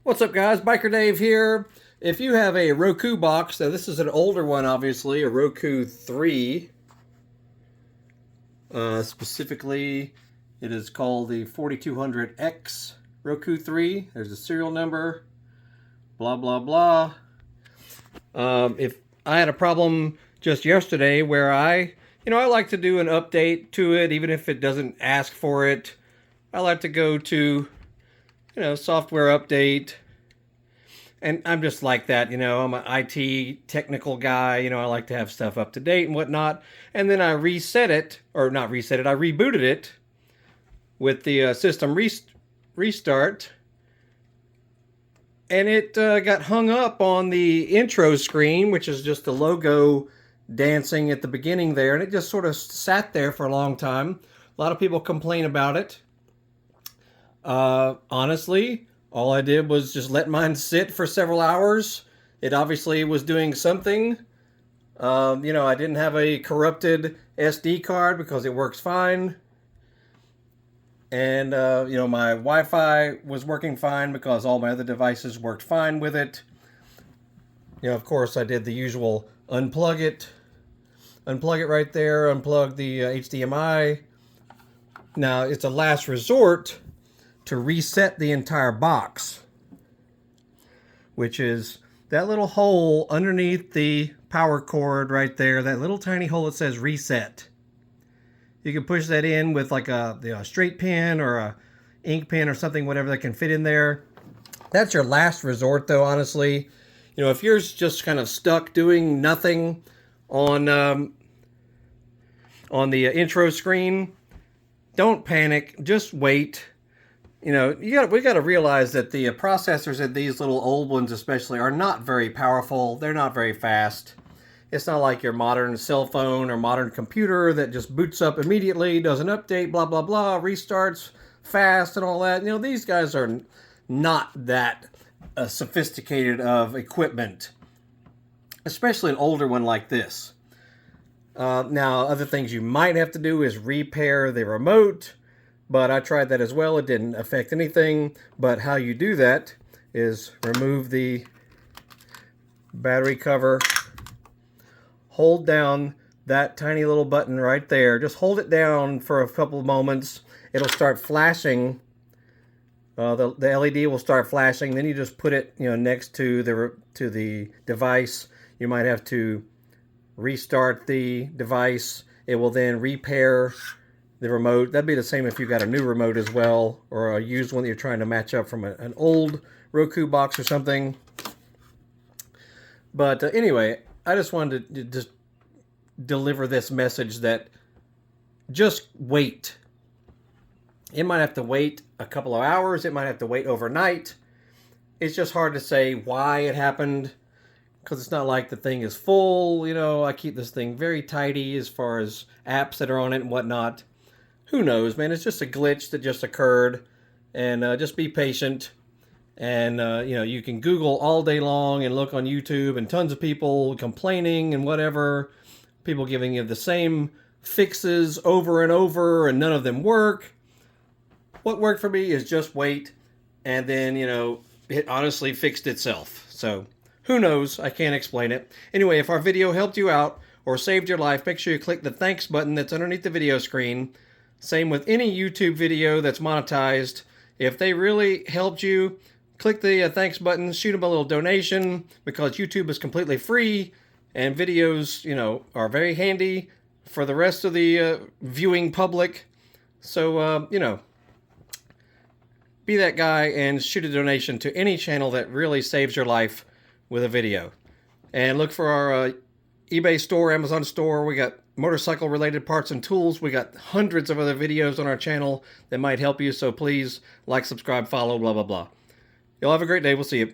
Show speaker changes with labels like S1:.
S1: What's up, guys? Biker Dave here. If you have a Roku box, now this is an older one, obviously, a Roku 3. Specifically, it is called the 4200X Roku 3. There's a serial number, blah, blah, blah. If I had a problem just yesterday where I like to do an update to it, even if it doesn't ask for it. I like to go to, software update. And I'm just like that, I'm an IT technical guy, I like to have stuff up to date and whatnot. And then I reset it, or not reset it, I rebooted it with the system restart. And it got hung up on the intro screen, which is just the logo dancing at the beginning there. And it just sort of sat there for a long time. A lot of people complain about it. Honestly, all I did was just let mine sit for several hours. It obviously was doing something. I didn't have a corrupted SD card because it works fine. And, my Wi-Fi was working fine because all my other devices worked fine with it. Of course, I did the usual unplug it right there, unplug the HDMI. Now, it's a last resort to reset the entire box, which is that little hole underneath the power cord right there, that little tiny hole that says reset. You can push that in with like a straight pin or a ink pen or something, whatever that can fit in there. That's your last resort, though, honestly. If you're just kind of stuck doing nothing on the intro screen, don't panic, just wait. We got to realize that the processors in these little old ones especially are not very powerful. They're not very fast. It's not like your modern cell phone or modern computer that just boots up immediately, does an update, blah, blah, blah, restarts fast and all that. These guys are not that sophisticated of equipment, especially an older one like this. Now, other things you might have to do is repair the remote. But I tried that as well. It didn't affect anything. But how you do that is remove the battery cover. Hold down that tiny little button right there. Just hold it down for a couple of moments. It'll start flashing. The LED will start flashing. Then you just put it next to the device. You might have to restart the device. It will then repair the remote. That'd be the same if you got a new remote as well, or a used one that you're trying to match up from an old Roku box or something. But anyway, I just wanted to just deliver this message that just wait. It might have to wait a couple of hours. It might have to wait overnight. It's just hard to say why it happened, because it's not like the thing is full. I keep this thing very tidy as far as apps that are on it and whatnot. Who knows, man? It's just a glitch that just occurred, and just be patient. And you can Google all day long and look on YouTube, and tons of people complaining and whatever. People giving you the same fixes over and over, and none of them work. What worked for me is just wait, and then it honestly fixed itself. So who knows? I can't explain it. Anyway, if our video helped you out or saved your life, make sure you click the thanks button that's underneath the video screen. Same with any YouTube video that's monetized. If they really helped you, click the thanks button, shoot them a little donation, because YouTube is completely free, and videos, are very handy for the rest of the viewing public. So, be that guy and shoot a donation to any channel that really saves your life with a video. And look for our eBay store, Amazon store. We got motorcycle related parts and tools. We got hundreds of other videos on our channel that might help you. So please like, subscribe, follow, blah, blah, blah. You'll have a great day. We'll see you.